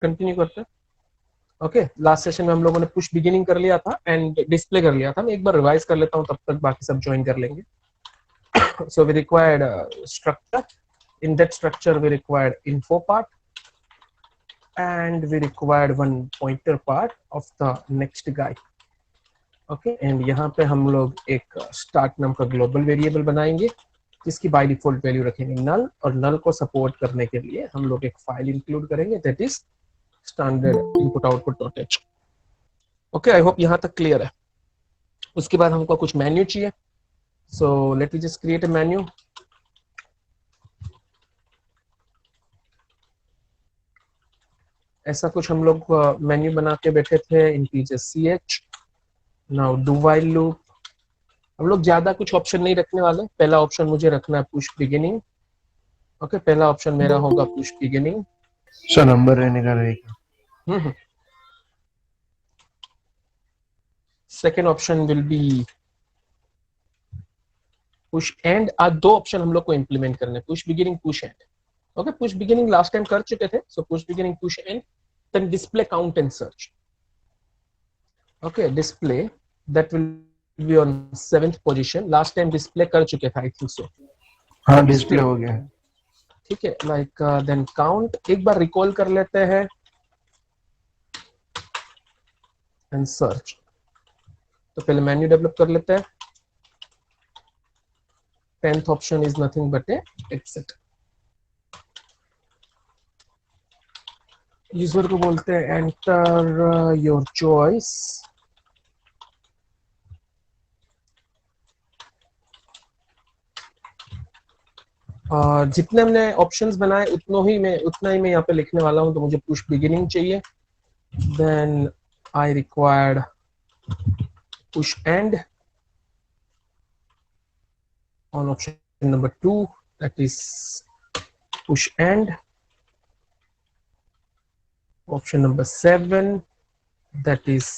Continue करते हैं। Okay, last session में हम लोगों ने पुश बिगिनिंग कर लिया था एंड डिस्प्ले कर लिया था। मैं एक बार रिवाइज कर लेता हूँ, तब तक बाकी सब ज्वाइन कर लेंगे। So we required a structure. In that structure we required info part and we required one pointer part of the next guy. Okay, and यहाँ पे हम लोग एक start नाम का global variable बनाएंगे जिसकी by default value रखेंगे null, और null को support करने के लिए हम लोग एक file include करेंगे, that is standard input output.h. Okay, I hope यहाँ तक clear है। उसके बाद हमको कुछ menu चाहिए, so let me just create a menu. ऐसा कुछ हम लोग मेन्यू बना के बैठे थे, integer ch, now do while loop. हम लोग ज्यादा कुछ ऑप्शन नहीं रखने वाले। पहला ऑप्शन मुझे रखना है पुश बिगिनिंग। ओके, पहला ऑप्शन मेरा होगा पुश बिगिनिंग। सर नंबर रहने का रहेगा। Second option will be push end. आज दो ऑप्शन हम लोग को इंप्लीमेंट करने, push beginning, push end. Okay, push beginning last time कर चुके थे, so push beginning, push end, then display count and search. Okay, display that will be on 7th position. Last time display कर चुके थे, I think so. हाँ, display हो गया। ठीक है, लाइक देन काउंट एक बार रिकॉल कर लेते हैं एंड सर्च। तो पहले मेन्यू डेवलप कर लेते हैं। 10th option is nothing but a exit. User को बोलते हैं एंटर योर चॉइस। और जितने हमने ऑप्शंस बनाए उतना ही मैं यहाँ पे लिखने वाला हूँ। तो मुझे पुश बिगिनिंग चाहिए, then I required push end on option number 2, that is push end. Option number 7, that is,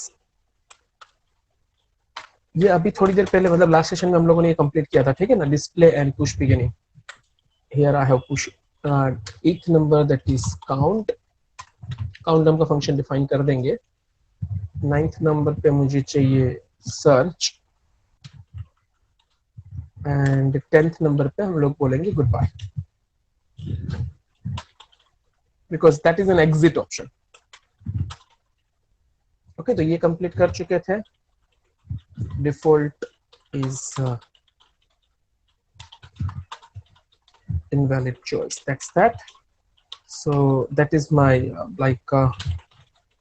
ये अभी थोड़ी देर पहले मतलब लास्ट सेशन में हम लोगों ने ये कंप्लीट किया था, ठीक है ना, display and push beginning. Here I have push 8th number, that is count. Count नाम का फंक्शन डिफाइन कर देंगे। 9th नंबर पे मुझे चाहिए सर्च एंड 10th नंबर पे हम लोग बोलेंगे good bye, because that is an exit option. Okay, तो ये कंप्लीट कर चुके थे। Default is invalid choice, that's that. So that is my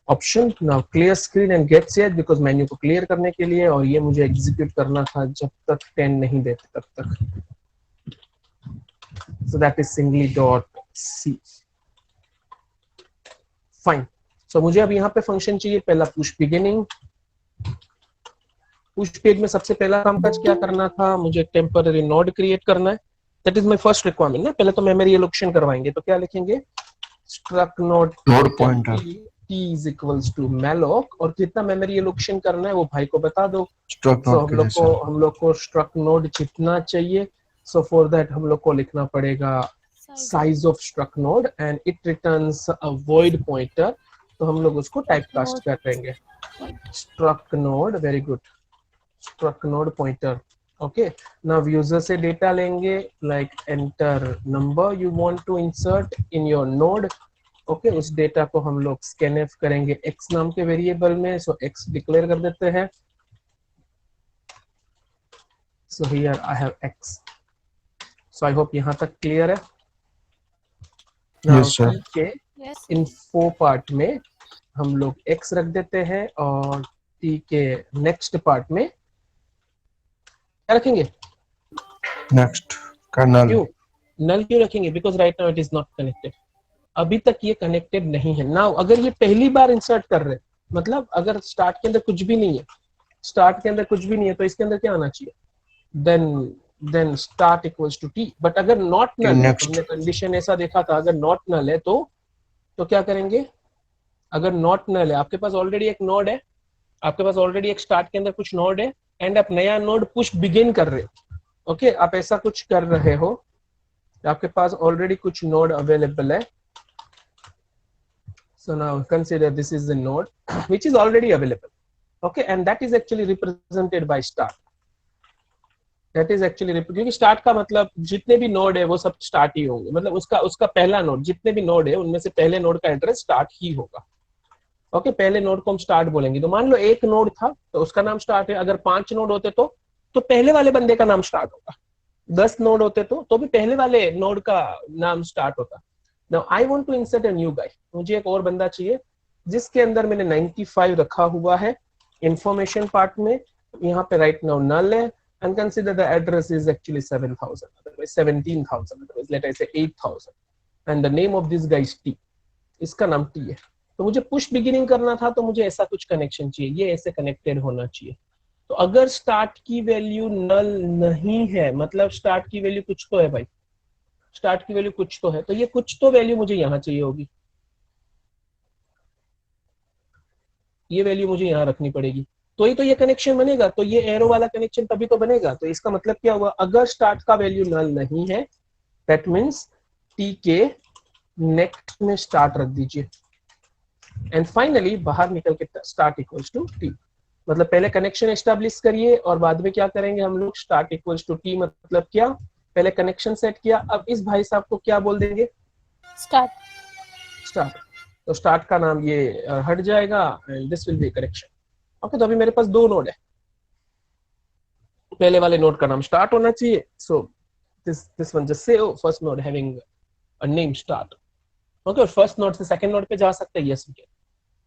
option. Now clear screen and get set, because menu को क्लियर करने के लिए, और ये मुझे एग्जीक्यूट करना था जब तक 10 नहीं देते तब तक। So that is singly.c. Fine. So मुझे अब यहाँ पे फंक्शन चाहिए। पहला पुश बिगिनिंग। पुश पेज में सबसे पहला कामकाज क्या करना था, मुझे टेम्पररी नोड क्रिएट करना है। That is my first requirement ना। पहले तो मेमोरी एलोकेशन करवाएंगे, तो क्या लिखेंगे, struct node pointer t is equals to malloc, और कितना मेमोरी एलोकेशन करना है वो भाई को बता दो। स्ट्रक्ट so नोड हम लोग को स्ट्रक्ट नोड जितना चाहिए। सो फॉर दैट हम लोग को लिखना पड़ेगा size of struct node and it returns a void pointer. तो हम लोग उसको टाइप कास्ट करेंगे, struct node. Very good, struct node pointer. Okay, now user से डेटा लेंगे, like enter number you want to insert in your node. Okay, उस data को हम लोग स्कैनफ करेंगे x नाम के वेरिएबल में। सो x डिक्लेयर कर देते हैं। So here I have x। So I hope यहाँ तक क्लियर है। Yes sir. के इन्फो पार्ट में हम लोग x रख देते हैं, और t के नेक्स्ट पार्ट में क्या रखेंगे, नेक्स्ट का नल। क्यों नल क्यों रखेंगे, because right now it is not connected. अभी तक ये कनेक्टेड नहीं है। नाउ अगर ये पहली बार इंसर्ट कर रहे, मतलब अगर स्टार्ट के अंदर कुछ भी नहीं है, तो इसके अंदर क्या आना चाहिए, then start equals to t. But अगर नॉट नल है, हमने कंडीशन ऐसा देखा था, अगर नॉट नल है तो क्या करेंगे। अगर नॉट नल है, आपके पास ऑलरेडी एक नोड है, आपके पास ऑलरेडी एक स्टार्ट के अंदर कुछ नोड है, एंड आप नया नोड पुश बिगिन कर रहे हो। ओके, आप ऐसा कुछ कर रहे हो, आपके पास ऑलरेडी कुछ नोड अवेलेबल है। So now consider this is the node which is already available. Okay, and that is actually represented by start. That is actually क्योंकि स्टार्ट का मतलब जितने भी नोड है वो सब स्टार्ट ही होंगे, मतलब उसका पहला नोड, जितने भी नोड है उनमें से पहले नोड का एड्रेस स्टार्ट ही होगा. ओके, पहले नोड को हम स्टार्ट बोलेंगे. तो मान लो एक नोड था तो उसका नाम स्टार्ट है. अगर 5 नोड होते तो पहले वाले बंदे का नाम स्टार्ट होगा. 10 नोड होते तो भी पहले वाले नोड का नाम स्टार्ट होता. Now I want to insert a new guy. मुझे एक और बंदा चाहिए जिसके अंदर मैंने 95 रखा हुआ है इंफॉर्मेशन पार्ट में. यहाँ पे राइट नाउ नल है. And consider the address is actually 7,000, otherwise 17,000, otherwise let us say 8,000. And the name of this guy is T. इसका नाम T है. तो मुझे पुश बिगिनिंग करना था तो मुझे ऐसा कुछ कनेक्शन चाहिए, ये ऐसे कनेक्टेड होना चाहिए. तो अगर स्टार्ट की वैल्यू नल नहीं है, मतलब स्टार्ट की वैल्यू कुछ तो है भाई, स्टार्ट की वैल्यू कुछ तो है, तो ये कुछ तो वैल्यू मुझे यहाँ चाहिए होगी. ये वैल्यू मुझे यहाँ रखनी पड़ेगी, तो ही तो ये कनेक्शन बनेगा. तो ये एरो वाला कनेक्शन तभी तो बनेगा. तो इसका मतलब क्या हुआ, अगर स्टार्ट का वैल्यू नल नहीं है दैट मींस टी के नेक्स्ट में स्टार्ट रख दीजिए. एंड फाइनली बाहर निकल के स्टार्ट इक्वल्स टू टी. मतलब पहले कनेक्शन एस्टेब्लिश करिए और बाद में क्या करेंगे हम लोग, स्टार्ट इक्वल्स टू टी. मतलब क्या, पहले कनेक्शन सेट किया, अब इस भाई साहब को क्या बोल देंगे, स्टार्ट. तो स्टार्ट का नाम ये हट जाएगा and this will B connection. Okay, तो अभी मेरे पास 2 नोड है. पहले वाले नोड का नाम स्टार्ट होना चाहिए. So this one just say first node having a name start. Okay, और फर्स्ट नोड से सेकंड नोड पे जा सकते हैं. Yes we can.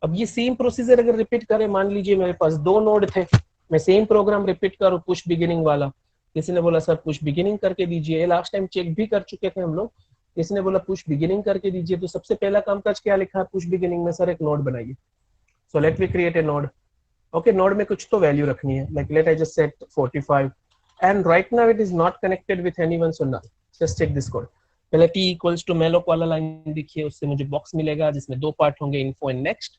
अब ये सेम प्रोसीजर अगर रिपीट करें, मान लीजिए मेरे पास 2 नोड थे, मैं सेम प्रोग्राम रिपीट करूं पुश बिगिनिंग वाला. किसी ने बोला सर पुश बिगिनिंग करके दीजिए, लास्ट टाइम चेक भी कर चुके थे हम लोग. किसी ने बोला पुश बिगिनिंग करके दीजिए. तो सबसे पहला काम काज क्या लिखा है पुश बिगिनिंग में, सर एक नोड बनाइए. So let we create a node. Okay, node में कुछ तो वैल्यू रखनी है. Like let I just set 45 and right now it is not connected with anyone, so null. Just check this code. पहले t equals to malloc वाला line दिखिए, उससे मुझे बॉक्स मिलेगा जिसमें 2 पार्ट होंगे, info and next.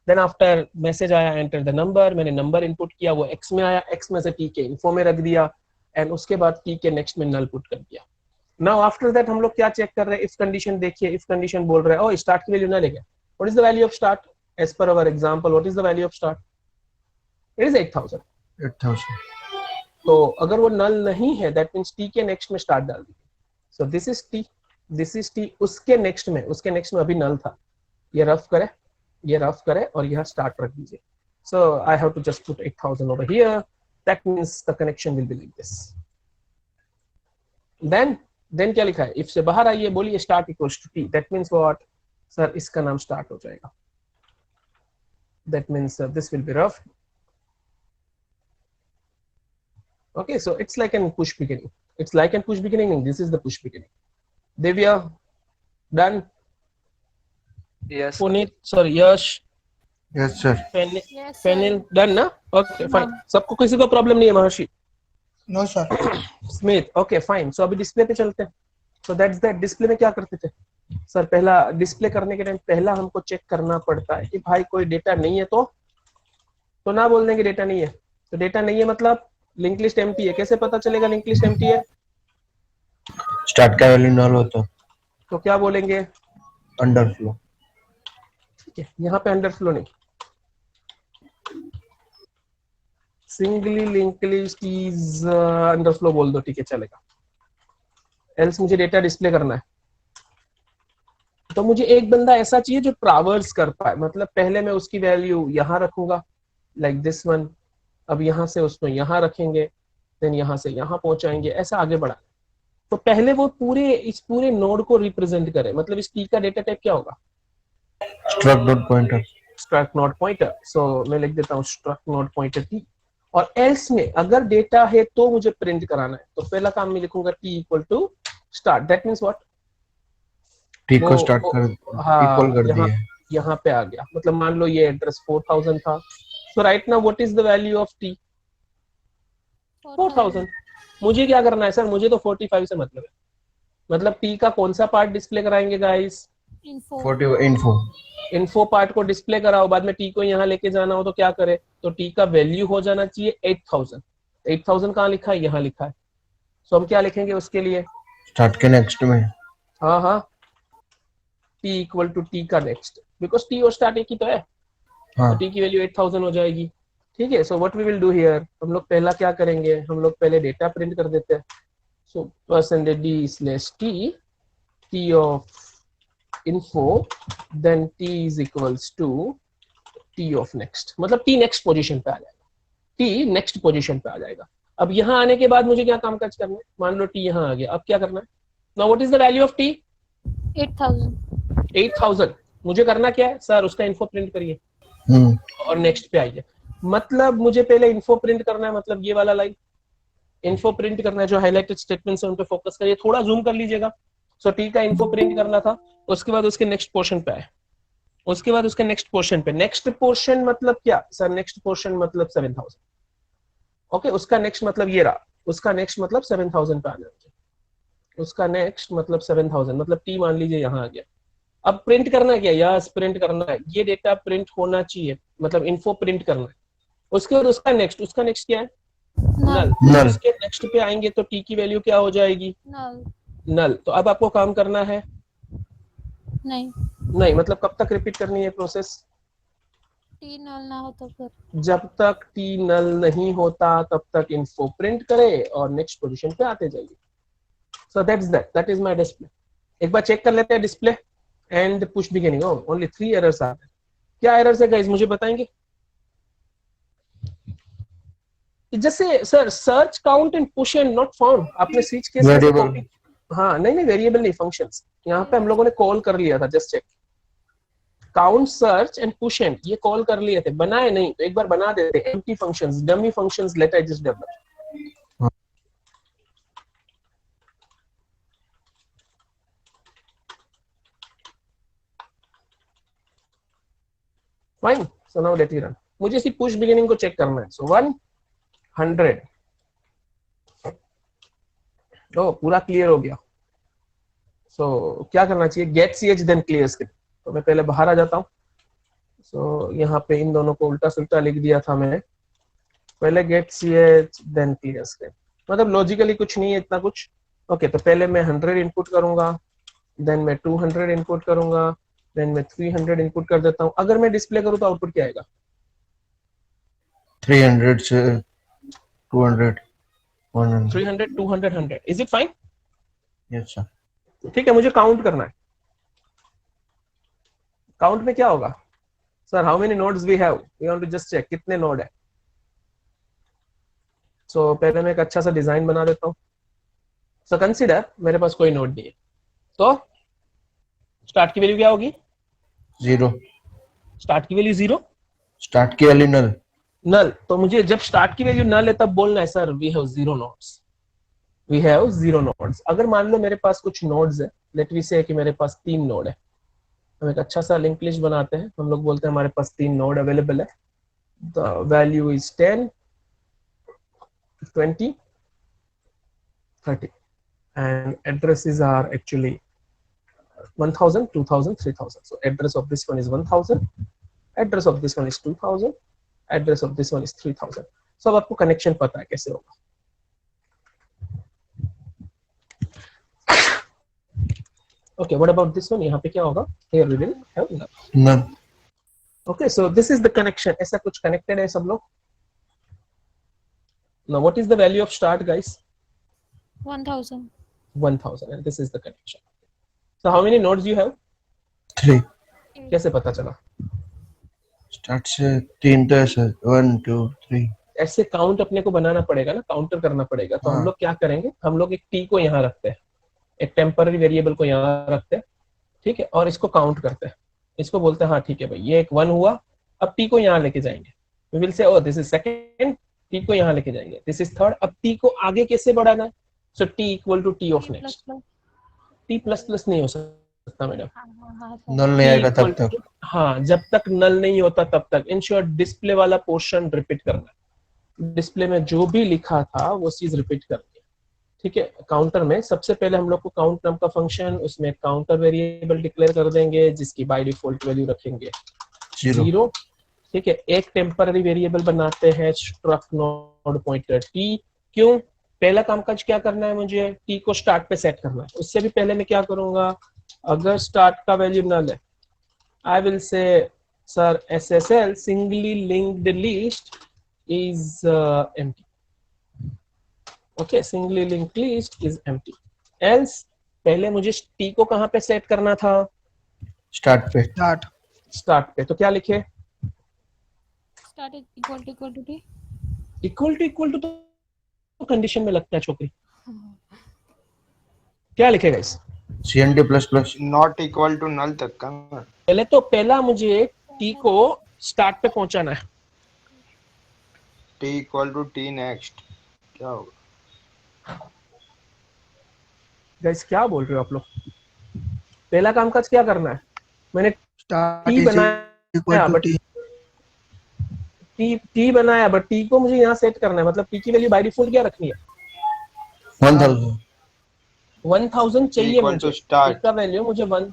Then after message आया enter the number, मैंने नंबर इनपुट किया, वो x में आया, x में से t के info में रख दिया and उसके बाद t के next में null पुट कर दिया. Now after that हम लोग क्या चेक कर रहे हैं, if condition देखिए. if condition बोल रहा है oh start की वैल्यू null है क्या. What is the value of start? As per our example, what is the value of start? It is 8,000. 8,000. तो अगर वो नल नहीं है दैट मींस टी के नेक्स्ट में स्टार्ट डाल दीजिए. सो this is T, this is T. उसके नेक्स्ट में अभी नल था, ये रफ करे और यहाँ स्टार्ट रख दीजिए. So I have to just put 8,000 over here. That means the connection will be like this. Then क्या लिखा है, इफ से बाहर आइए, बोलिए start equals to T. That means what, sir इसका नाम स्टार्ट हो जाएगा. That means this will be rough. Okay, so it's like an push beginning. It's like an push beginning, and this is the push beginning. Divya, done? Yes. Puneet, sorry, Yash, Yes, sir. Fenil, done ना? Okay, fine. सबको किसी को problem नहीं है महर्षि? No sir. Smith, okay, fine. So अभी display पे चलते हैं. So that's that. डिस्प्ले में क्या करते थे? सर पहला डिस्प्ले करने के टाइम पहला हमको चेक करना पड़ता है कि भाई कोई डेटा नहीं है तो ना बोल देंगे डेटा नहीं है. तो डेटा नहीं है मतलब लिंक लिस्ट एम्प्टी है. कैसे पता चलेगा लिंक लिस्ट एम्प्टी है? स्टार्ट का वैल्यू नल होता तो क्या बोलेंगे, अंडरफ्लो. ठीक है, यहाँ पे अंडरफ्लो नहीं, singly link list is underflow बोल दो, ठीक है चलेगा. एल्स मुझे डेटा डिस्प्ले करना है तो मुझे एक बंदा ऐसा चाहिए जो ट्रैवर्स कर पाए. मतलब पहले मैं उसकी वैल्यू यहाँ रखूंगा लाइक दिस वन, अब यहाँ से उसको यहाँ रखेंगे, देन यहाँ से यहाँ पहुंचाएंगे, ऐसा आगे बढ़ा. तो पहले वो इस पूरे नोड को रिप्रेजेंट करे. मतलब इस टी का डेटा टाइप क्या होगा, struct dot pointer. Struct not pointer. So मैं लिख देता हूँ स्ट्रक्ट नॉट पॉइंटर टी. और एल्स में अगर डेटा है तो मुझे प्रिंट कराना है, तो पहला काम मैं लिखूंगा t equal to start. That means what, t को स्टार्ट कर इक्वल कर दिया. यहाँ पे आ गया. मतलब मान लो ये एड्रेस 4,000 था. So right now what is the value of t? 4,000. मुझे क्या करना है सर, मुझे तो 45 से मतलब है. मतलब t का कौन सा पार्ट डिस्प्ले कराएंगे गाइस, इन्फो पार्ट को डिस्प्ले कराओ. बाद में t को यहाँ लेके जाना हो तो क्या करे, तो t का वैल्यू हो जाना चाहिए 8,000. 8,000 कहाँ लिखा है, यहाँ लिखा है. सो हम क्या लिखेंगे उसके लिए, स्टार्ट के नेक्स्ट में. हाँ t इक्वल टू t का नेक्स्ट, बिकॉज t और स्टार्ट एक ही तो है, हाँ तो t की वैल्यू 8000 हो जाएगी। ठीक है, so what we will do here, हम लोग पहला क्या करेंगे, हम लोग पहले डेटा प्रिंट कर देते हैं। So percentage d slash t of info then t is equals to t of next, मतलब t नेक्स्ट पोजीशन पे आ जाएगा, t नेक्स्ट पोजीशन पे आ जाएगा। अब यहाँ आने के बाद मुझे क्या काम काज करना है, मान लो t यहाँ आ गया, अब क्या करना है, now what is the value of t, 8000। मुझे करना क्या है सर, उसका इन्फो प्रिंट करिए और नेक्स्ट पे आइए। मतलब मुझे पहले इन्फो प्रिंट करना है, मतलब ये वाला लाइन इन्फो प्रिंट करना है, जो हाईलाइटेड स्टेटमेंट्स है उन पे फोकस करिए, थोड़ा जूम कर लीजिएगा। सो टी का इन्फो प्रिंट करना था, उसके बाद उसके नेक्स्ट पोर्शन पे आए, उसके बाद उसके नेक्स्ट पोर्शन पे, नेक्स्ट पोर्शन मतलब क्या सर, नेक्स्ट पोर्शन मतलब 7000। ओके, उसका नेक्स्ट मतलब ये रहा, उसका नेक्स्ट मतलब 7000 पे आ जाएगा, उसका नेक्स्ट मतलब 7000, मतलब टी मान लीजिए यहाँ आ गया। अब प्रिंट करना क्या, यस प्रिंट करना है, ये डेटा प्रिंट होना चाहिए, मतलब इन्फो प्रिंट करना है। उसके बाद उसका नेक्स्ट क्या है, नल। उसके नेक्स्ट पे आएंगे तो टी की वैल्यू क्या हो जाएगी, नल। तो अब आपको काम करना है, नहीं मतलब कब तक रिपीट करनी है प्रोसेस, टी नल ना हो तो फिर, जब तक टी नल नहीं होता तब तक इन्फो प्रिंट करे और नेक्स्ट पोजीशन पे आते जाइए। So that is my display. एक बार चेक कर लेते हैं display and push beginning. Only 3 errors आ रहे हैं। क्या एरर्स है गाइस, मुझे बताएंगे। जैसे sir search count and push and not found, आपने स्विच केस कैसे कॉपी, हाँ नहीं वेरिएबल नहीं, फंक्शंस। यहाँ पे हम लोगों ने कॉल कर लिया था, just check, count search and push end ये कॉल कर लिए थे, बनाए नहीं, तो एक बार बना देते, empty functions, dummy functions, let I just develop. Fine, so now let it run. मुझे सिर्फ पुश बिगिनिंग को चेक करना है। सो 100 तो पूरा क्लियर हो गया। क्या करना चाहिए, get ch then clear screen. तो मैं पहले बाहर आ जाता हूँ। यहाँ पे इन दोनों को उल्टा सुल्टा लिख दिया था मैंने, पहले get ch then clear screen, मतलब लॉजिकली कुछ नहीं है इतना कुछ। ओके, तो पहले मैं 100 इनपुट करूंगा, देन मैं 200 इनपुट करूंगा, देन मैं 300 इनपुट कर देता हूँ। अगर मैं डिस्प्ले करूँ तो आउटपुट क्या आएगा, 300 से 200 100 300 200 100। Is it fine? Yes sir. ठीक है, मुझे काउंट करना है। काउंट में क्या होगा sir, how many nodes we have, we want to just check कितने नोड है। पहले मैं एक अच्छा सा डिजाइन बना देता हूँ। कंसीडर मेरे पास कोई नोड नहीं है, तो स्टार्ट की वैल्यू क्या होगी, 0। स्टार्ट की वैल्यू 0, स्टार्ट की वैल्यू नल। तो मुझे जब स्टार्ट की वैल्यू नल है तब बोलना है sir we have 0 nodes, we have 0 nodes. अगर मान लो मेरे पास कुछ नोड्स है, लेट वी से कि मेरे पास 3 नोड है, हम एक अच्छा सा लिंक लिस्ट बनाते हैं, हम लोग बोलते हैं हमारे पास 3 नोड अवेलेबल है, the value is 10 20 30 and addresses are actually 1000 2000 3000. So address of this one is 1000, address of this one is 2000, address of this one is 3000. So अब आपको कनेक्शन पता है कैसे होगा। Okay, what about this one? यहाँ पे क्या होगा, here we will have none. Okay, so this is the connection. ऐसा कुछ connected है सब लोग। Now what is the value of start guys? 1000. 1000 and this is the connection. So how many nodes you have? 3। कैसे पता चला? Start से 3 तो ऐसे 1 2 3 ऐसे काउंट अपने को बनाना पड़ेगा ना, काउंटर करना पड़ेगा। तो हम लोग क्या करेंगे, हम लोग एक t को यहाँ रखते हैं, एक टेम्पररी वेरिएबल को यहाँ रखते हैं, ठीक है, और इसको काउंट करते हैं, इसको बोलते हैं हाँ ठीक है भाई ये एक 1 हुआ, अब t को यहाँ लेके जाएंगे, we will say oh this is second, t को यहाँ लेके जाएंगे, this is third। अब t को आगे कैसे बढ़ाना है, so t equal to t of next। t plus plus नहीं हो सकता मैडम, नल नहीं आएगा तब तक। हाँ, जब तक नल नहीं होता तब तक। इन शॉर्ट डिस्प्ले वाला पोर्शन रिपीट करना है, डिस्प्ले में जो भी लिखा था वो चीज रिपीट करनी है, ठीक है। काउंटर में सबसे पहले हम लोग को काउंट नाम का फंक्शन, उसमें काउंटर वेरिएबल डिक्लेयर कर देंगे जिसकी बाय डिफॉल्ट वैल्यू रखेंगे 0, ठीक है। एक टेम्पररी वेरिएबल बनाते हैं स्ट्रक्ट नोड पॉइंटर t। क्यों, पहला कामकाज क्या करना है मुझे, t को स्टार्ट पे सेट करना है। उससे भी पहले मैं क्या करूंगा, अगर स्टार्ट का वैल्यू नल है, I will say sir SSL singly linked list is empty. Okay, singly linked list is empty. Else पहले मुझे टी को कहां पे सेट करना था? स्टार्ट पे. स्टार्ट पे. तो क्या लिखे? Start equal to t. Equal to तो कंडीशन में लगता है छोकरी. क्या लिखेगा इस? CNT plus plus. Not equal to null तक का. पहले तो पहला मुझे टी को स्टार्ट पे पहुंचाना है. T equal to t next. क्या होगा? गाइस क्या बोल रहे हो आप लोग? पहला कामकाज क्या करना है? मैंने स्टार्ट टी बनाया बट टी बनाया बट टी को मुझे यहाँ सेट करना है. मतलब टी की वैल्यू बाय डिफॉल्ट क्या रखनी है? 1000. 1000 चाहिए इक्वल मुझे. To start. टी का वैल्यू मुझे 1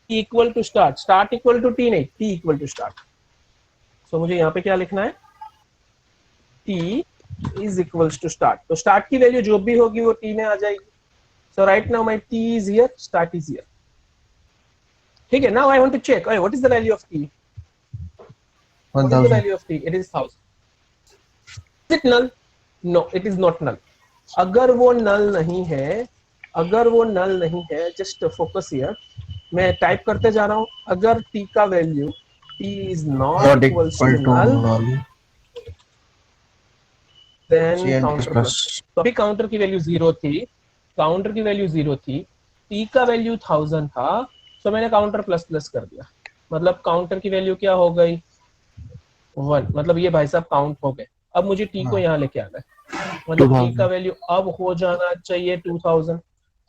equal to start equal to T नहीं, T equal to start. So मुझे यहाँ पे क्या लिखना है? T is equals to start. तो स्टार्ट की वैल्यू जो भी होगी वो टी में आ जाएगी. So right now my T is here, start is here. ठीक है. Now I want to check what is the value of T. What is the 1000. value of t? It is 1000. Is it null? No, it is not null. अगर वो null नहीं है, just focus here. मैं type करते जा रहा हूँ. अगर t का value t is not equals to null, then CNT counter plus. plus. तो अभी काउंटर की वैल्यू 0 थी, t का वैल्यू 1000 था, तो मैंने काउंटर प्लस प्लस कर दिया. मतलब काउंटर की वैल्यू क्या हो गई? 1. मतलब ये भाई साहब काउंट हो गए. अब मुझे टी को यहाँ लेके आना है. मतलब टी का वैल्यू अब हो जाना चाहिए 2000.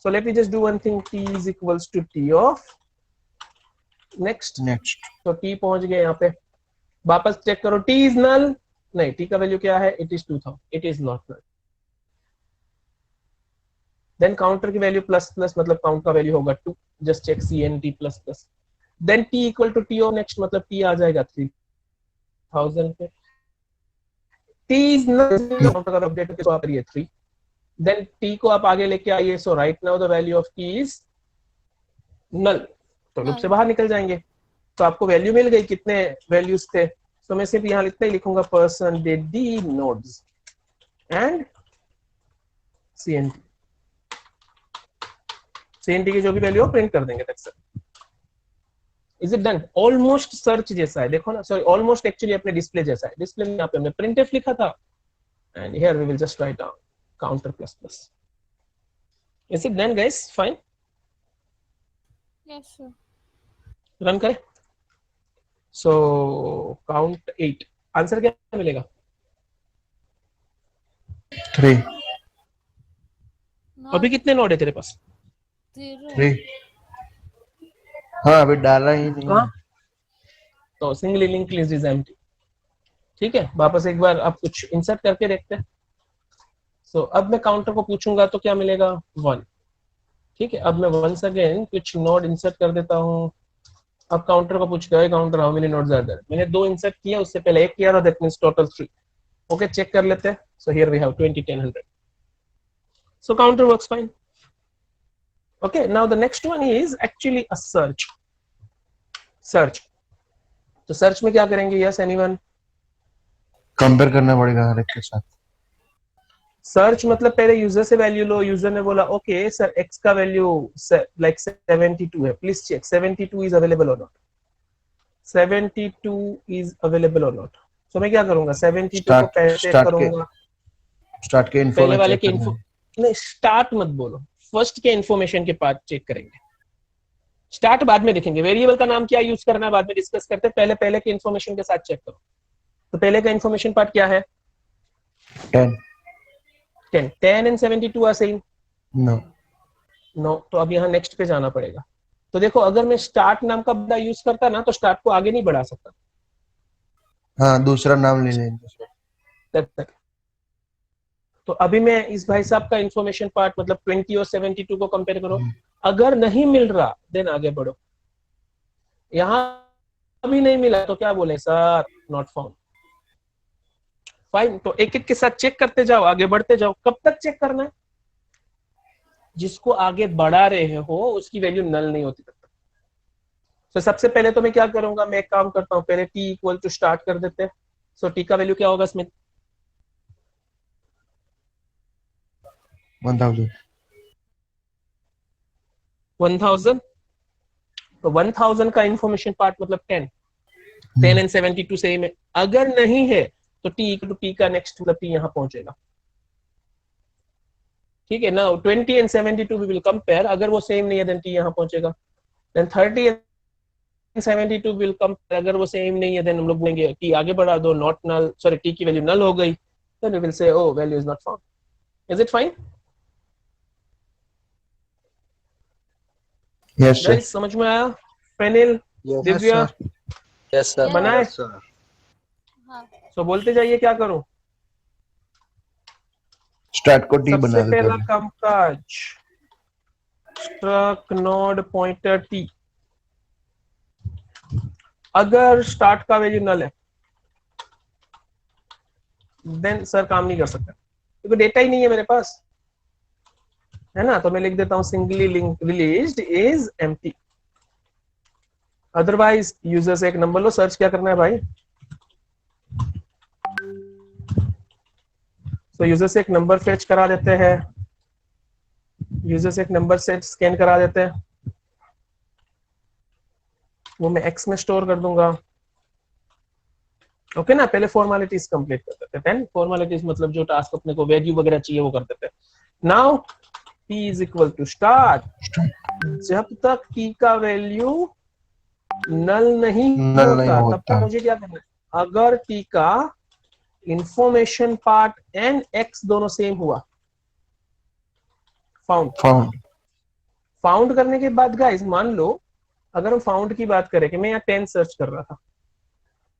So let me just do one thing. T is equals to t of next. तो टी पहुंच गए यहाँ पे. वापस चेक करो. टी इज नल नहीं. टी का वैल्यू क्या है? It is 2000. It is not null. Then counter की वैल्यू प्लस प्लस, मतलब काउंट का वैल्यू होगा 2. Just check CNT plus plus. Then t equal to t of next, मतलब टी आ जाएगा 3000 पे. t is null. अगर अपडेट करके तो आप ये 3. देन t को आप आगे लेके आइए. So right now the value of t is null. तो लूप से बाहर निकल जाएंगे. तो आपको वैल्यू मिल गई. कितने वैल्यूज थे? तो मैं सिर्फ यहाँ इतना ही लिखूंगा, person did D nodes and CNT. CNT की जो भी वैल्यू हो प्रिंट कर देंगे. तक is it done? Almost search जैसा है. देखो ना, सॉरी ऑलमोस्ट एक्चुअली अपने डिस्प्ले जैसा है. डिस्प्ले में यहाँ पे हमने printf लिखा था and here we will just write down counter plus plus. Is it done guys? Fine. Yes sir. Run करें. So count 8. आंसर क्या मिलेगा? 3. अभी कितने नोड है तेरे पास? 3. हाँ अभी डाला ही नहीं. कहाँ? तो singly link list is empty. ठीक है. वापस एक बार आप कुछ इंसर्ट करके देखते हैं. सो अब मैं काउंटर को पूछूंगा तो क्या मिलेगा? 1. ठीक है. अब मैं वंस अगेन कुछ नोड इंसर्ट कर देता हूँ. अब काउंटर को पूछते हैं counter how many nodes are there. मैंने 2 इंसर्ट किया, उससे पहले 1 किया था. That means total 3. Okay, check कर लेते हैं. So here we have 20 10 100. So counter works fine. Okay, now the next one is actually a search. तो सर्च में क्या करेंगे? Yes, anyone? कंपेयर करना पड़ेगा हर एक के साथ. सर्च मतलब पहले यूजर से वैल्यू लो. यूजर ने बोला ओके सर x का वैल्यू लाइक 72 है, प्लीज चेक 72 इज अवेलेबल और नॉट. 72 इज अवेलेबल और नॉट. तो मैं क्या करूंगा? 72 को पहले करूंगा. स्टार्ट के इन्फो पहले वाले के इन्फो नहीं, स्टार्ट मत बोलो. फर्स्ट के इन्फॉर्मेशन के पार्ट चेक करेंगे. स्टार्ट बाद में देखेंगे. वेरिएबल का नाम क्या यूज करना है बाद में डिस्कस करते हैं. पहले के इन्फॉर्मेशन के साथ चेक करो. तो पहले का इन्फॉर्मेशन पार्ट क्या है? 10. 10 and 72 आर सेम. नो. तो अब यहाँ नेक्स्ट पे जाना पड़ेगा. तो देखो अगर मैं स्टार्ट नाम का बंदा यूज करता ना तो स्टार्ट को आगे नहीं बढ़ा सकता. हाँ दूसरा नाम ले लेंगे. तो अभी मैं इस भाई साहब का इंफॉर्मेशन पार्ट मतलब 20 और 72 को कंपेयर करो. अगर नहीं मिल रहा देन आगे बढ़ो. यहां अभी नहीं मिला तो क्या बोले? Sir not found. फाइन. तो एक एक के साथ चेक करते जाओ, आगे बढ़ते जाओ. कब तक चेक करना है? जिसको आगे बढ़ा रहे हो उसकी वैल्यू नल नहीं होती तब तक। तो सबसे पहले तो मैं क्या करूंगा, मैं एक काम करता हूं, पहले टी इक्वल टू स्टार्ट कर देते हैं। सो टी का वैल्यू क्या होगा इसमें, 1000 1000। तो 1000 का इंफॉर्मेशन पार्ट मतलब 10 एंड 72 सेम है। अगर नहीं है तो टी इक्वल टू टी का नेक्स्ट मतलब टी यहां पहुंचेगा। ठीक है ना, 20 एंड 72 वी विल कंपेयर, अगर वो सेम नहीं है देन टी यहां पहुंचेगा। देन 30 एंड 72 विल कंपेयर, अगर वो सेम नहीं है देन हम लोग बोलेंगे टी आगे बढ़ा दो, नॉट नल, सॉरी टी की वैल्यू नल हो गई, then we will say oh value is not found. Is it fine yes sir guys, समझ में आया? Penil, Yes, Divya, sir. Yes sir बनाए? yes, sir. हाँ सो बोलते जाइए क्या करूं। स्टार्ट को टी बना सबसे दो पहला पहले कामकाज स्ट्रक नोड पॉइंटर टी। अगर स्टार्ट का वैल्यू नल है देन सर काम नहीं कर सकता, क्योंकि डेटा ही नहीं है मेरे पास, है ना। तो मैं लिख देता हूं singly link released is empty. Otherwise user से एक नंबर लो, सर्च क्या करना है भाई। तो यूजर से एक नंबर फेच करा देते हैं, यूजर से एक नंबर से स्कैन करा देते हैं, वो मैं एक्स में स्टोर कर दूंगा। ओके ना, पहले फॉर्मेलिटीज कंप्लीट कर देते हैं, देन फॉर्मेलिटीज मतलब जो टास्क अपने को वैल्यू वगैरह चाहिए वो कर देते हैं। Now t is equal to start. जब तक टी का वैल्यू नल नहीं नल नहीं होता तब होता तक मुझे क्या करना है, अगर टी का इंफॉर्मेशन पार्ट एंड एक्स दोनों सेम हुआ, फाउंड। फाउंड फाउंड करने के बाद गाइस मान लो अगर हम फाउंड की बात करें कि मैं यहाँ 10 सर्च कर रहा था,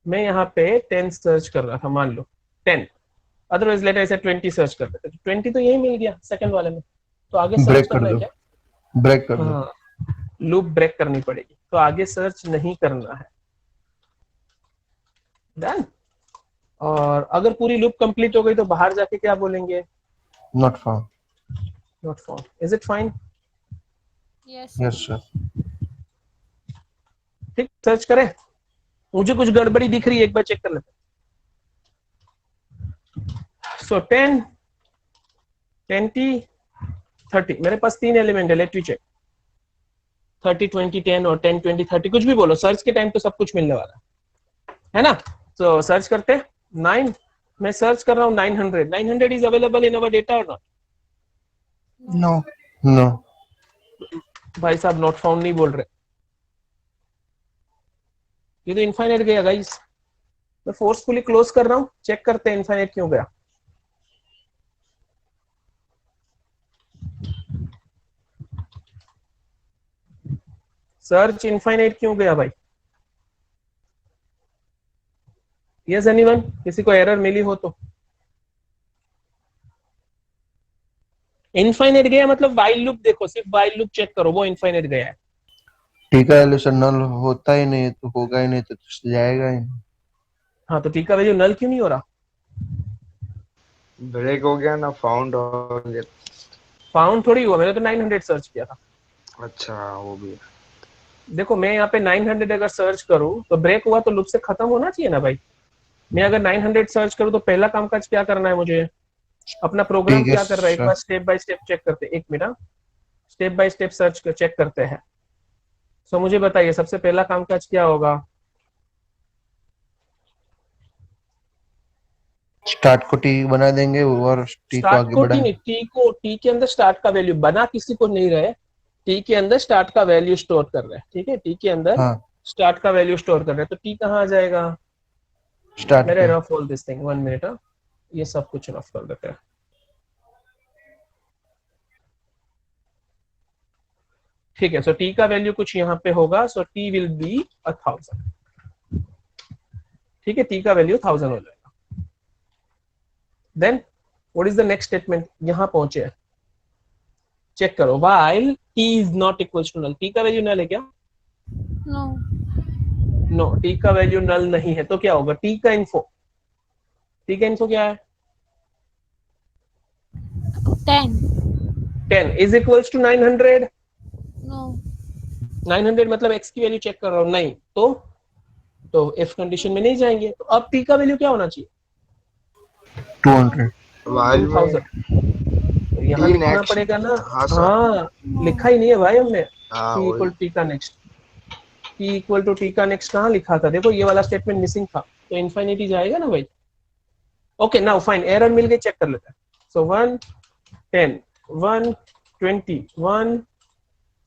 मैं यहाँ पे 10 सर्च कर रहा था, मान लो 10, अदरवाइज लेट ऐसे 20 सर्च कर देते, 20 तो यही मिल गया सेकंड वाले में, तो आगे सर्च ब्रेक कर करना है दो क्या? ब्रेक कर दो हाँ, लूप ब्रेक करनी पड़ेगी, तो आगे सर्च नहीं करना है। डन। और अगर पूरी लूप कंप्लीट हो गई तो बाहर जाके क्या बोलेंगे, not found not found. Is it fine? Yes yes sir ठीक, सर्च करें। मुझे कुछ गड़बड़ी दिख रही है, एक बार चेक कर लेते हैं। सो 10 20 30, मेरे पास 3 एलिमेंट है, लेट मी चेक। 30 20 10 और 10 20 30, कुछ भी बोलो, सर्च के टाइम तो सब कुछ मिलने वाला है ना। तो सर्च करते हैं 9, मैं सर्च कर रहा हूँ 900, 900 is available in our data और नॉट? नो नो भाई साहब नॉट फाउंड नहीं बोल रहे, ये तो इनफाइनाइट गया गाइस। मैं फोर्सफुली क्लोज कर रहा हूँ, चेक करते हैं इनफाइनाइट क्यों गया। सर्च इनफाइनाइट क्यों गया भाई? यस एनीवन, किसी को एरर मिली हो तो? इनफाइनाइट गया मतलब वाइल लूप देखो, सिर्फ वाइल लूप चेक करो, वो इनफाइनाइट गया है। ठीक है वैल्यू सर नल होता ही नहीं तो होगा ही नहीं तो जाएगा ही नहीं। हाँ, तो टी का वैल्यू नल क्यों नहीं हो रहा? ब्रेक हो गया ना, फाउंड हो गया। फाउंड थोड़ी हुआ, मैंने तो 900 सर्च किया था। अच्छा, वो भी है। देखो मैं यहाँ पे 900 अगर सर्च करूँ तो ब्रेक हुआ तो लूप से खत्म होना चाहिए ना भाई। मैं अगर 900 सर्च करूँ तो पहला कामकाज क्या करना है मुझे, अपना प्रोग्राम ठीक है क्या कर रहा है एक सर बार स्टेप बाय स्टेप चेक करते हैं। एक मिनट, step by step search check करते हैं। सो मुझे बताइए सबसे पहला कामकाज क्या होगा? स्टार्ट को टी बना देंगे और टी को स्टार्ट आगे को टी बढ़ा नहीं, टी के अंदर स्टार्ट का वैल्यू बना किसी को नहीं रहे, टी के अंदर स्टार्ट का वैल्यू स्टोर कर रहे हैं। ठीक है, टी के अंदर हाँ स्टार्ट का वैल्यू स्टोर कर रहे हैं, तो टी कहाँ आ जाएगा? स्टार्ट मेरे पे rough all this thing 1 minute, ये सब कुछ रफ कर देते हैं। ठीक है, सो टी का वैल्यू कुछ यहाँ पे होगा, सो टी विल बी 1000। ठीक है, टी का वैल्यू 1000 हो जाएगा। Then what is the next statement, यहां पहुंचे हैं, चेक करो while t is not equal to null. T का वैल्यू नल है क्या? नो नो, टी का वैल्यू नल नहीं है, तो क्या होगा? टी का इन्फो क्या है? 10 10 is equals to 900. No. 900 मतलब x की वैल्यू चेक कर रहा हूँ, नहीं तो if कंडीशन में नहीं जाएंगे। तो अब t का वैल्यू क्या होना चाहिए? 200. वाइल 2000। तो यहाँ T लिखना next. पड़ेगा ना। हाँ सर। हाँ, लिखा ही नहीं है भाई हमने। हाँ t वही। इक्वल t का next, t equal to t का नेक्स्ट कहाँ लिखा था? देखो ये वाला स्टेटमेंट मिसिंग था, तो इनफिनिटी जाएगा ना भाई। ओके नाउ फाइन, एरर मिल गई, चेक कर लेते हैं। सो 1 10 1 20 1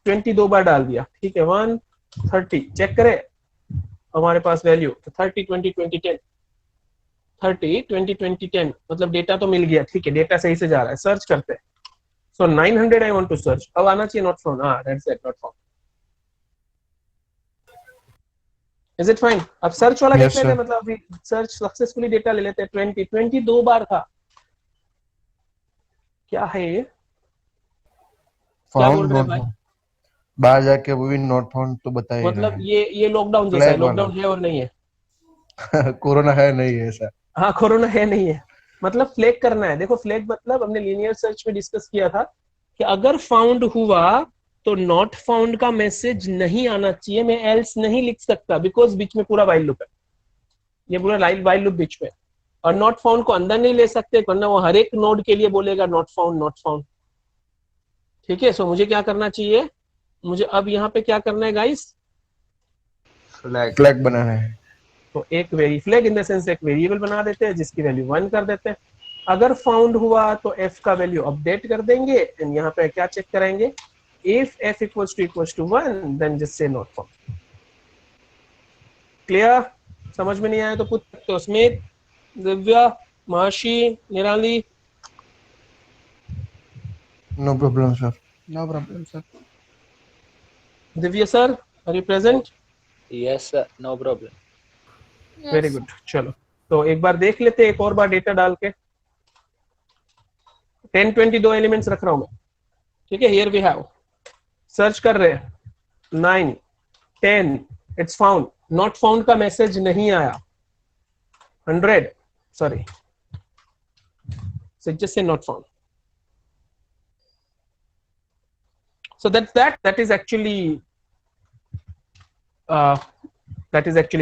20 दो बार डाल दिया, ठीक है। 1 30 चेक करें हमारे पास वैल्यू, तो 30 20 20 10 30 20 20 10 मतलब डेटा तो मिल गया, ठीक है, डेटा सही से जा रहा है। सर्च करते हैं। सो 900 आई वांट टू सर्च, अब आना चाहिए नॉट फाउंड। हाँ that's it, not found. Is it fine? अब सर्च वाला Yes, देख लेते हैं, sir. मतलब अभी सर्च सक्सेसफुली डेटा ले लेते हैं। 20 20 दो बार था, क्या है ये? क्या बोल Found रहे हैं not भाई? found. बाहर जाके वो भी नॉट फाउंड तो बता ही रहा मतलब ये लॉकडाउन जैसा है, Flag वाला। लॉकडाउन है और नहीं है। है। कोरोना है नहीं है ऐसा। हाँ कोरोना है नहीं है, मतलब फ्लैग करना है। देखो फ्लैग मतलब हमने लीनियर सर्च में डिस्कस किया था कि अगर फाउंड हुआ तो नॉट फाउंड का मैसेज नहीं आना चाहिए, मैं एल्स नहीं लिख सकता, बिकॉज बीच में पूरा वाइल लूप है, ये पूरा वाइल लूप बीच में। और नॉट फाउंड को अंदर नहीं ले सकते, वरना वो हर एक नोड के लिए बोलेगा नॉट फाउंड नॉट फाउंड, ठीक है। सो मुझे क्या करना चाहिए? मुझे अब यहाँ पे क्या करना है गाइस? फ्लैग। फ्लैग बनाना है। तो एक very flag in the sense एक वेरिएबल बना देते हैं जिसकी वैल्यू 1 कर देते हैं। अगर फाउंड हुआ तो f का वैल्यू अपडेट कर देंगे, एंड यहाँ पे क्या चेक करेंगे? If f equals to 1 then just say not found. Clear? समझ में नहीं आया तो पूछ सकते हो। Smit, Divya, Maharshi, Nirali. No problem sir. No problem, sir. Divya sir, are you present? Yes, sir. No problem. Yes. Very good. चलो तो एक बार देख लेते हैं, एक और बार डेटा डाल के। 10 20 दो एलिमेंट्स रख रहा हूं मैं, ठीक है। हियर वी हैव, सर्च कर रहे हैं 9 10 इट्स फाउंड, नॉट फाउंड का मैसेज नहीं आया। 100 sorry, so just say not found. So that is actually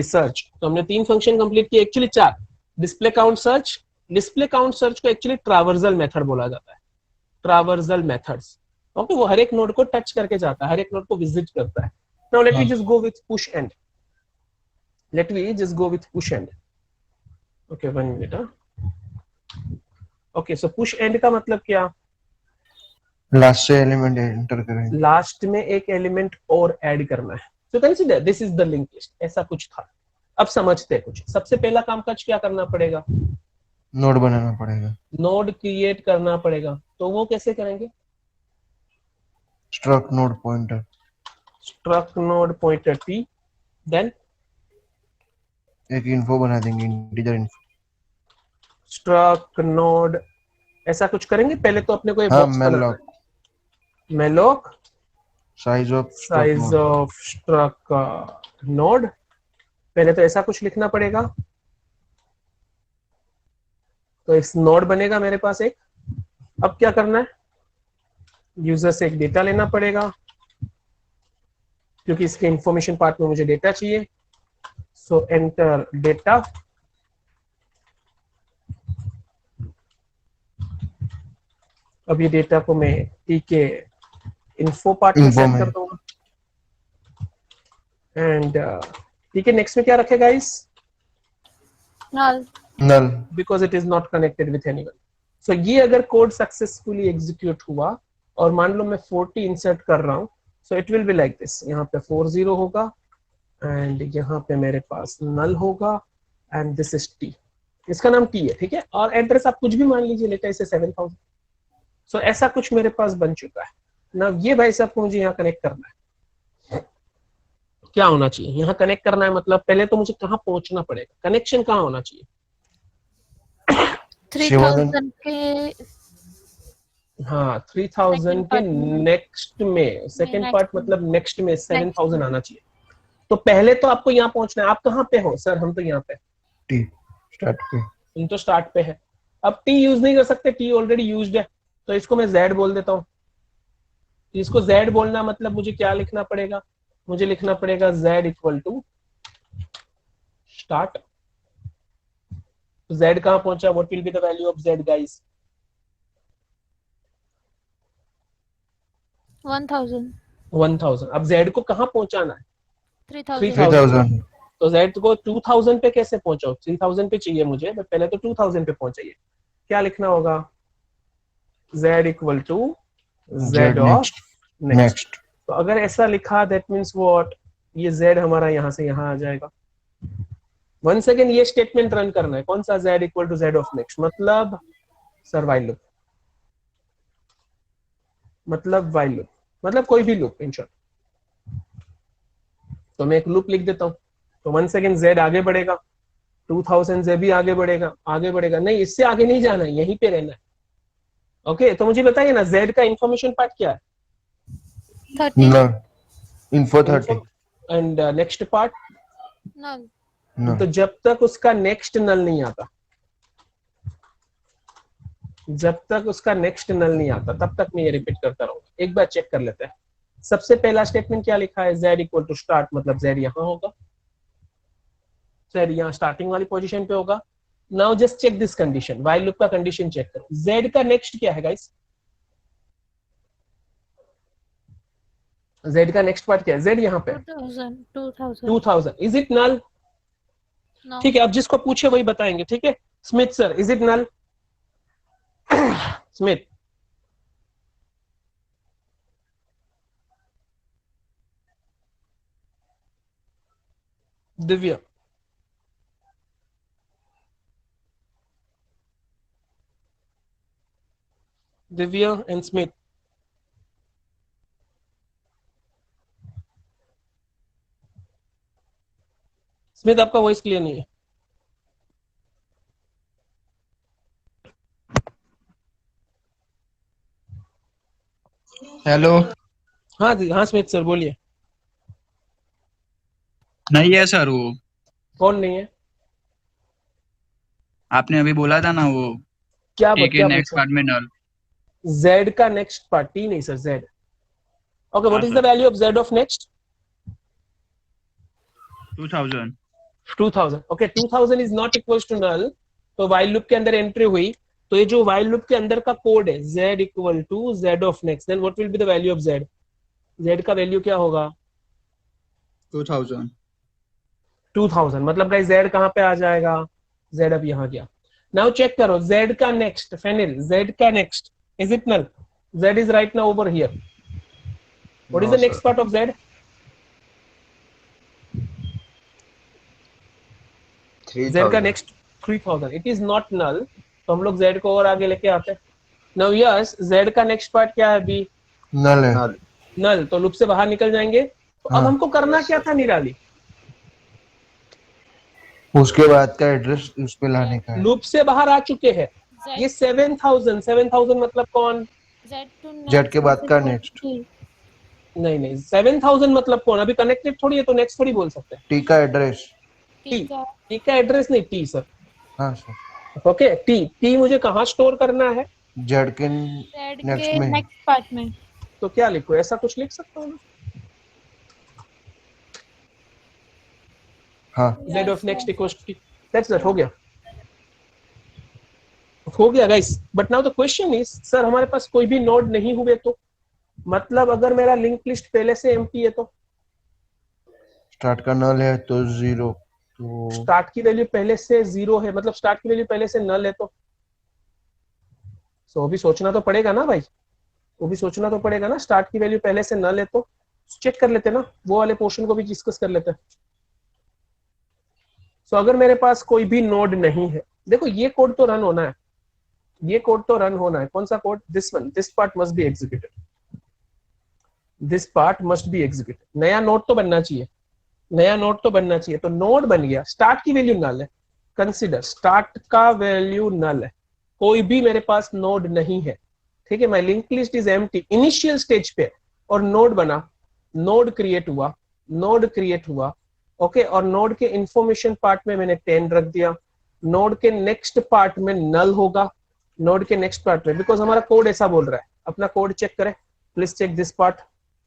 search. तो हमने 3 फंक्शन कंप्लीट किए, actually 4। Display count search, display count search को एक्चुअली ट्रावर्सल मेथड बोला जाता है, ट्रावर्सल मेथड्स। ओके, वो हर एक नोड को टच करके जाता है, हर एक नोड को विजिट करता है। Now let me just go with push and, late me just go with push end. Okay 1 minute. Okay so push and का मतलब क्या? लास्ट से एलिमेंट एंटर करेंगे। लास्ट में एक एलिमेंट और ऐड करना है। So consider this is the link list, ऐसा कुछ था। अब समझते हैं कुछ। सबसे पहला कामकाज क्या करना पड़ेगा? नोड बनाना पड़ेगा। नोड क्रिएट करना पड़ेगा। तो वो कैसे करेंगे? Struct node pointer. Struct node pointer t, then एक इन्फो बना देंगे, इंटीजर इन्फो। स्ट्रक नोड, ऐसा कुछ करेंगे। पहले तो अपने को एक हाँ, बॉक्स बनाना मैलोक। है। Malloc size of size of struct node, पहले तो ऐसा कुछ लिखना पड़ेगा। तो इस नोड बनेगा मेरे पास एक। अब क्या करना है? यूजर से एक डेटा लेना पड़ेगा, क्योंकि इसके इंफॉर्मेशन पार्ट में मुझे डेटा चाहिए। सो एंटर डेटा, अब ये डेटा को मैं टी के इन्फो पार्ट में Info सेट में। कर दूंगा। एंड ठीक है, नेक्स्ट में क्या रखेगा इस? Null. Null. Because it is not connected with anyone. So ये अगर कोड सक्सेसफुली एग्जीक्यूट हुआ और मान लो मैं 40 इंसर्ट कर रहा हूं, so it will be like this. यहाँ पे 40 होगा एंड यहाँ पे मेरे पास नल होगा एंड दिस इज टी, इसका नाम टी है, ठीक है। और एड्रेस आप कुछ भी मान लीजिए, लेटर इसे 7000। सो ऐसा कुछ मेरे पास बन चुका है ना। ये भाई साहब को मुझे यहाँ कनेक्ट करना है। क्या होना चाहिए यहाँ कनेक्ट करना है? मतलब पहले तो मुझे कहाँ पहुंचना पड़ेगा? कनेक्शन कहाँ होना चाहिए? 3000 के हाँ 3000 के नेक्स्ट में, सेकंड next पार्ट में। मतलब नेक्स्ट में 7000 आना चाहिए। तो पहले तो आपको यहाँ पहुंचना है। आप कहाँ पे हो सर? हम तो यहाँ पे। टी स्टार्ट पे। तुम तो स्टार्ट पे है। अब टी यूज नहीं कर सकते, टी ऑलरेडी यूज्ड है, तो इसको मैं जेड बोल देता हूँ। इसको z बोलना मतलब मुझे क्या लिखना पड़ेगा, मुझे लिखना पड़ेगा z equal to start. z कहां पहुंचा, what will be the value of z guys? 1000 1000। अब z को कहां पहुंचाना है? 3000 3000 तो z को 2000 पे कैसे पहुंचाओ? 3000 पे चाहिए मुझे, बट पहले तो 2000 पे पहुंचाइए। क्या लिखना होगा? z equal to z of next. Next तो अगर ऐसा लिखा दैट मीन्स व्हाट, ये z हमारा यहां से यहां आ जाएगा। वन सेकेंड, ये स्टेटमेंट रन करना है। कौन सा? z equal to z of next, मतलब सर व्हाइल लूप, मतलब व्हाइल लूप, मतलब कोई भी लूप इन शॉर्ट। तो मैं एक लूप लिख देता हूं। तो वन सेकेंड z आगे बढ़ेगा, 2000 से भी आगे बढ़ेगा, आगे बढ़ेगा नहीं, इससे आगे नहीं जाना है, यहीं पे रहना है। ओके तो मुझे बताइए ना z का इंफॉर्मेशन पार्ट क्या है? 30 null info 30 and next part? null null तो जब तक उसका नेक्स्ट नल नहीं आता, जब तक उसका नेक्स्ट नल नहीं आता तब तक मैं ये रिपीट करता रहूंगा। एक बार चेक कर लेते हैं। सबसे पहला स्टेटमेंट क्या लिखा है? z इक्वल टू स्टार्ट, मतलब z यहां होगा, z यहां स्टार्टिंग वाली पोजीशन पे होगा। Now just check this condition, while loop का कंडीशन चेक करो। z का नेक्स्ट क्या है गाइस? z का नेक्स्ट पार्ट क्या है? z यहाँ पे 2000 2000। Is it null? no ठीक है, अब जिसको पूछे वही बताएंगे। ठीक है Smith sir, is it null? Smith, Divya, Divya and Smith. Smith आपका वॉइस क्लियर नहीं है। हेलो। हाँ हाँ स्मिथ सर बोलिए। नहीं है सर वो, कौन नहीं है? आपने अभी बोला था ना वो क्या टी के क्या नेक्स्ट पूछा? पार्ट में नल। z का नेक्स्ट पार्ट, t नहीं sir, z। Okay what is the value of z of next? 2000। 2000। Okay 2000 is not equals to null. तो व्हाइल लूप के अंदर एंट्री हुई, तो ये जो व्हाइल लूप के अंदर का कोड है z equal to z of next, then what will be the value of z? z का वैल्यू क्या होगा? 2000। 2000। मतलब गाइस z कहां पे आ जाएगा? z अब यहां गया। नाउ चेक करो z का नेक्स्ट, फेनिल, z का next is it null? z is right now over here. What is the next part of z? 3000 z का next 3000। It is not null, तो हम लोग z को और आगे लेके आते हैं। नाउ यस z का नेक्स्ट पार्ट क्या है अभी? नल है null नल। तो लूप से बाहर निकल जाएंगे। तो अब हाँ। हमको करना क्या था निराली? उसके बाद का एड्रेस उस पे लाने का है लूप से बाहर आ चुके हैं। z ये 7000, 7000 मतलब कौन? z to जेड के बाद का नेक्स्ट नहीं नहीं, 7000 मतलब कौन? अभी कनेक्टेड थोड़ी है तो नेक्स्ट थोड़ी बोल सकते हैं। टी का एड्रेस ठीक है टी का एड्रेस नहीं, टी सर। हाँ सर ओके टी मुझे कहाँ स्टोर करना है? जेड के z नेक्स्ट के में नेक्स्ट पार्ट में तो क्या लिखो, ऐसा कुछ लिख सकता हूँ? हाँ z of next equals to t. That's that, हो गया, हो गया guys. But now the question is sir हमारे पास कोई भी नोड नहीं हुए तो, मतलब अगर मेरा लिंक लिस्ट पहले से एम्प्टी है तो? स्टार्ट का नल है तो 0, तो स्टार्ट की वैल्यू पहले से 0 है, मतलब स्टार्ट की वैल्यू पहले से नल है तो सो अभी सोचना तो पड़ेगा ना भाई, वो भी सोचना तो पड़ेगा ना। स्टार्ट की वैल्यू पहले से नल है तो चेक कर लेते ना, वो वाले पोर्शन को भी डिस्कस कर लेते हैं। सो अगर मेरे पास कोई भी नोड नहीं है, देखो ये कोड तो रन होना है, ये कोड तो रन होना है। कौन सा code? This one, this part must be executed, this part must be executed. नया नोड तो बनना चाहिए, नया नोड तो बनना चाहिए। तो नोड बन गया, स्टार्ट की वैल्यू नल है, कंसीडर स्टार्ट का वैल्यू नल है, कोई भी मेरे पास नोड नहीं है। ठीक है, my link list is empty initial stage पे, और नोड बना, नोड क्रिएट हुआ, नोड क्रिएट हुआ। ओके और नोड के इंफॉर्मेशन पार्ट में मैंने 10 रख दिया। नोड के नेक्स्ट पार्ट में नल होगा, नोड के नेक्स्ट पार्ट में, बिकॉज हमारा कोड ऐसा बोल रहा है। अपना कोड चेक करें, प्लीज चेक दिस पार्ट,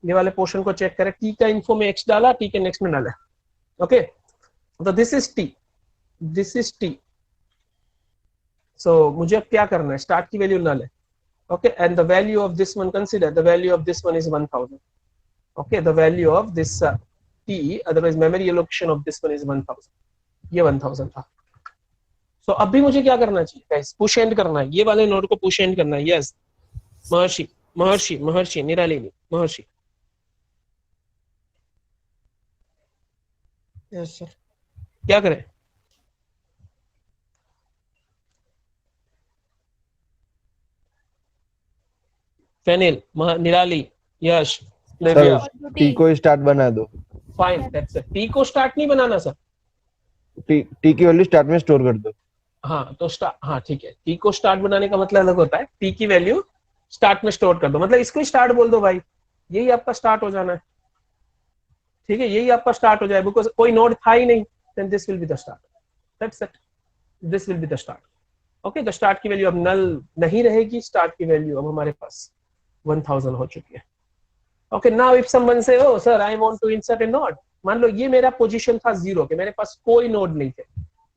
ये वाले पोर्शन को चेक करें। टी का इन्फो में x डाला, टी के नेक्स्ट में डाला, ओके। तो this is T, this is T. So मुझे अब क्या करना है, स्टार्ट की वैल्यू नल है, okay, and the value of this one, consider the value of this one is 1000, okay, the value of this T, otherwise memory allocation of this one is 1000, ये 1000 था। सो अब भी मुझे क्या करना चाहिए गाइस, पुश एंड करना है, ये वाले नोड को पुश एंड करना है। यस महर्षि, महर्षि, महर्षि, निरालिनी, महर्षि। Yes sir. क्या करें? फेनिल, निराली, यश, दिव्या, सर टी को स्टार्ट बना दो। Fine, that's it. टी को स्टार्ट नहीं बनाना सर, टी की वैल्यू स्टार्ट में स्टोर कर दो। हाँ तो स्टार्ट, हाँ ठीक है, टी को स्टार्ट बनाने का मतलब अलग होता है, टी की वैल्यू स्टार्ट में स्टोर कर दो, मतलब इसको स्टार्ट बोल दो भाई, यही आपका स्टार्ट हो जाना है, ठीक है, यही आपका स्टार्ट हो जाए, बिकॉज कोई नोड था ही नहीं, then this will be the start, that's it, this will be the start, okay. The start की वैल्यू अब नल नहीं रहेगी, स्टार्ट की वैल्यू अब हमारे पास 1000 हो चुकी है, okay. Now if someone says, oh sir I want to insert a node, मान लो ये मेरा पोजीशन था 0 के, मेरे पास कोई नोड नहीं थे,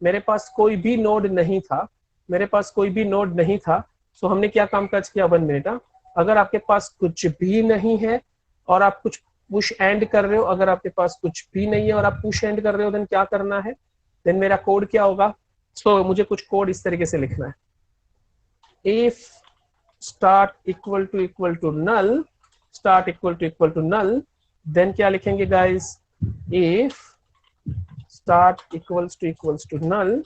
मेरे पास कोई भी नोड नहीं था, मेरे पास कोई भी नोड नहीं था। सो हमने क्या काम काज किया, 1 मिनट, अगर आपके पास कुछ भी नहीं है और आप कुछ पुश एंड कर रहे हो, अगर आपके पास कुछ भी नहीं है और आप पुश एंड कर रहे हो, देन क्या करना है, देन मेरा कोड क्या होगा। सो मुझे कुछ कोड इस तरीके से लिखना है, if start equal to null, start equal to null, then क्या लिखेंगे guys, if start equals to null,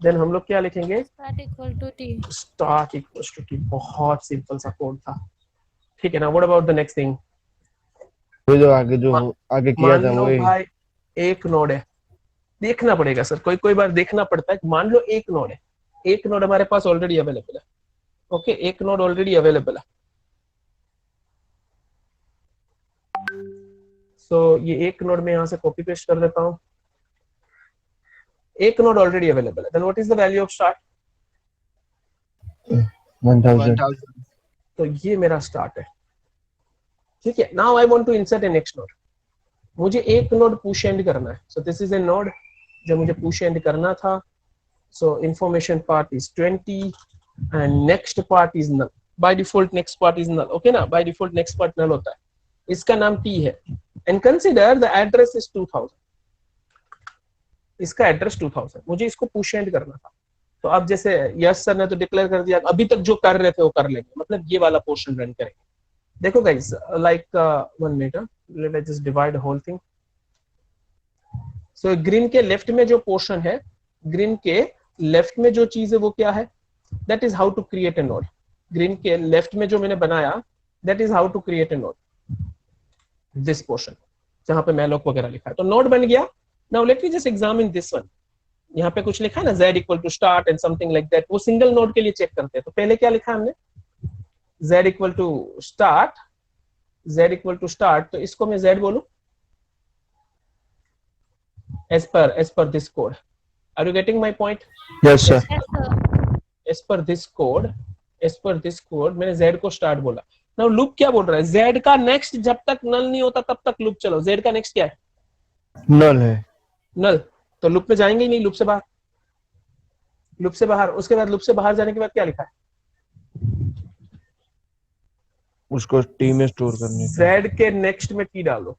then हम लोग क्या लिखेंगे, Start equal to t. Start equals to t. बहुत सिंपल सा कोड था, ठीक है ना। What about the next thing, वो जो आगे किया मान था लो वही। भाई एक नोड है, देखना पड़ेगा सर, कोई कोई बार देखना पड़ता है, मान लो एक नोड है, एक नोड हमारे पास ऑलरेडी अवेलेबल है, ओके, एक नोड ऑलरेडी अवेलेबल है। सो ये एक नोड में यहां से कॉपी पेस्ट कर देता हूं, एक नोड ऑलरेडी अवेलेबल है, then what is the value of start, 1000। 1000। तो ये मेरा स्टार्ट है, ठीक है। Now I want to insert a next node, मुझे एक नोड पुश एंड करना है, so this is a node जो मुझे पुश एंड करना था। So information part is 20 and next part is null, by default next part is null, okay ना, by default next part नल होता है, इसका नाम टी है, and consider the address is 2000, इसका एड्रेस 2000, मुझे इसको पुश एंड करना था। तो अब जैसे यश सर ने तो डिक्लेयर कर दिया, अभी तक जो कर रहे थे वो कर लेंगे, मतलब ये वाला पोर्शन रन करेंगे। देखो guys, like 1 minute, let us just divide whole thing. So green के लेफ्ट में जो पोर्शन है, ग्रीन के लेफ्ट में जो चीज है वो क्या है, that is how to create a node. Green के लेफ्ट में जो मैंने बनाया, that is how to create a node, this portion जहां पे मैलोक वगैरह लिखा है, तो नोड बन गया। Now let me just examine this one, यहाँ पे कुछ लिखा है ना, z equal to start and something like that, वो सिंगल नोड के लिए चेक करते हैं। तो पहले क्या लिखा हमने, z equal to start, z equal to start, तो इसको मैं z बोलूं as per this code. Are you getting my point? Yes sir. Yes, sir. as per this code मैंने z को स्टार्ट बोला। नाउ लूप क्या बोल रहा है, z का नेक्स्ट जब तक नल नहीं होता तब तक लूप चलो, z का नेक्स्ट क्या है, नल है। नल, तो लूप में जाएंगे ही नहीं, लूप से बाहर, लूप से बाहर। उसके बाद लूप से बाहर जाने के बाद क्या लिखा है, उसको टी में स्टोर करने का। z के नेक्स्ट में t डालो,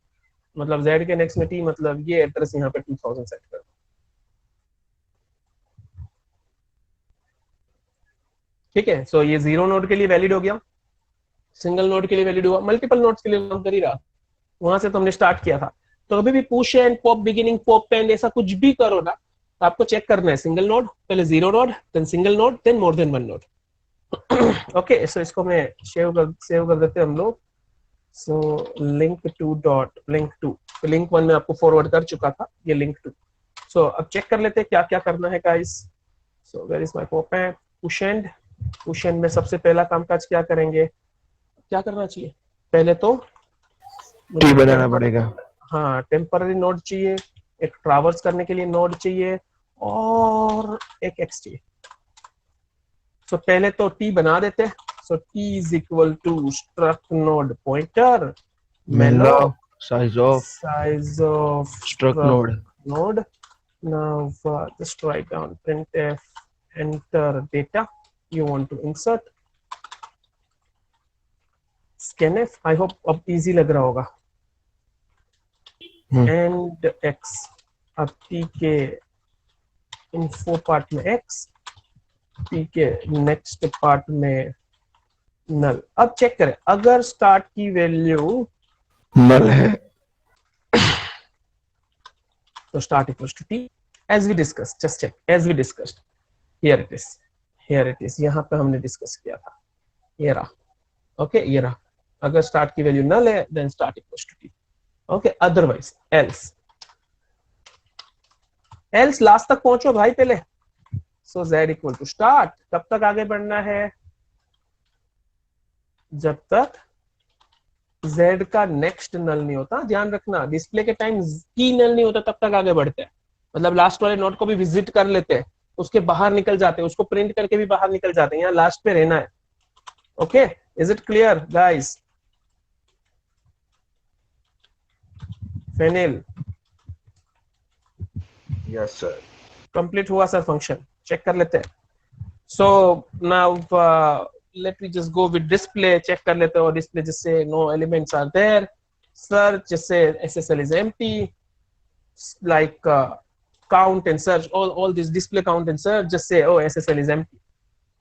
मतलब z के नेक्स्ट में t, मतलब ये एड्रेस यहाँ पे 2000 सेट कर दो, ठीक है। सो ये 0 नोड के लिए वैलिड हो गया, सिंगल नोड के लिए वैलिड हुआ, मल्टीपल नोड्स के लिए काम कर ही रहा, वहां से तो हमने स्टार्ट किया था। तो अभी भी push and pop beginning pop and ऐसा कुछ भी करो ना, तो आपको चेक करना है सिंगल नोड, पहले 0 node, then single node, then more than 1 node, okay. So इसको मैं सेव कर देते हैं हम लोग। सो लिंक टू, लिंक 1 में आपको फॉरवर्ड कर चुका था, ये लिंक 2। सो अब चेक कर लेते हैं क्या क्या करना है guys. So where is my pop and push end में सबसे पहला कामकाज क्या करेंगे, क्या करना चाहिए, पहले तो टी बनाना पड़ेगा। हाँ, टेम्पररी नोड चाहिए, एक ट्रैवर्स करने के लिए नोड चाहिए और एक एक्स चाहिए। तो पहले तो टी बना देते हैं, So T is equal to struct node pointer malloc size of size of struct node. node. Now just write down printf enter data you want to insert. Scanf, I hope अब easy लग रहा होगा. And x, अब t के info part में x, t के next part में null. अब चेक करें अगर start की वैल्यू null है तो start equals to t as we discussed. Just check as we discussed. Here it is. Here it is. यहाँ पे हमने डिस्कस किया था. ये रहा. Okay, ये रहा. अगर start की वैल्यू null है then start equals to t. Okay, otherwise else last तक पहुंचो भाई पहले. So z equal to start. कब तक आगे बढ़ना है? जब तक z का नेक्स्ट नल नहीं होता. ध्यान रखना डिस्प्ले के टाइम की नल नहीं होता तब तक आगे बढ़ते हैं. मतलब लास्ट वाले नोड को भी विजिट कर लेते हैं, उसके बाहर निकल जाते हैं, उसको प्रिंट करके भी बाहर निकल जाते हैं. यहाँ लास्ट पे रहना है. Okay, is it clear guys? Fenil Yes, sir. Complete हुआ सर फंक्शन? चेक कर लेते हैं. So now let me just go with display. Check कर लेते हैं. और डिस्प्ले जिससे no elements are there. Search जिससे SSL is empty. Like count and search, all this display count and search just say oh SSL is empty.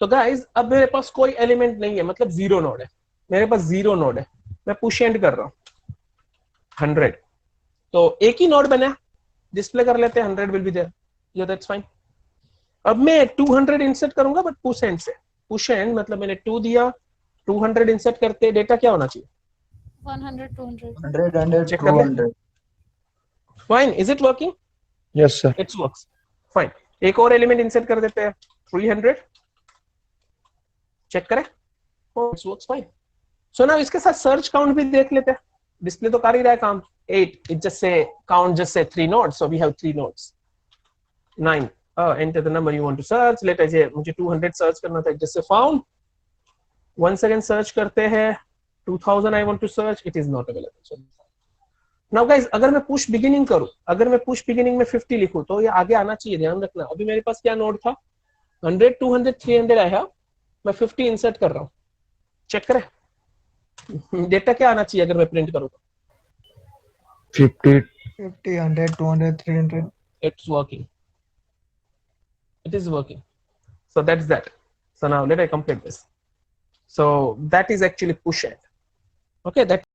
तो guys अब मेरे पास कोई एलिमेंट नहीं है, मतलब जीरो नोड है. मेरे पास जीरो नोड है. मैं पुश एंड कर रहा हूँ 100. तो एक ही नोड बना, डिस्प्ले कर लेते हैं 100 विल बी देयर. या दैट्स फाइन. अब मैं 200 इंसर्ट करूंगा बट पुश एंड से. पुश एंड मतलब मैंने 2 दिया, 200 इंसर्ट करते डेटा क्या होना चाहिए? 100, 200. 100, Check कर ले. Fine. Is it working? yes sir. It works fine. एक और एलिमेंट इंसर्ट कर देते हैं 300. चेक करें. oh it works fine. So now इसके साथ सर्च काउंट भी देख लेते हैं. डिस्प्ले तो कर ही रहा है काम. 8 it just say count just say 3 nodes, so we have 3 nodes. 9 enter the number you want to search. Let Ajay मुझे 200 सर्च करना था. just say found. 1 second search करते हैं. 2000 I want to search. it is not available. So now guys अगर मैं push beginning करूं, अगर मैं पुश बिगिनिंग में 50 लिखूं तो ये आगे आना चाहिए. ध्यान रखना. अभी मेरे पास क्या नोड था? 100, 200, 300 आया. मैं 50 इंसर्ट कर रहा हूं. चेक करें डेटा क्या आना चाहिए अगर मैं प्रिंट करूं तो? 50 100, 200, 300. It's working. It is working. So that's that. So now let I complete this. So that is actually push end. Okay, that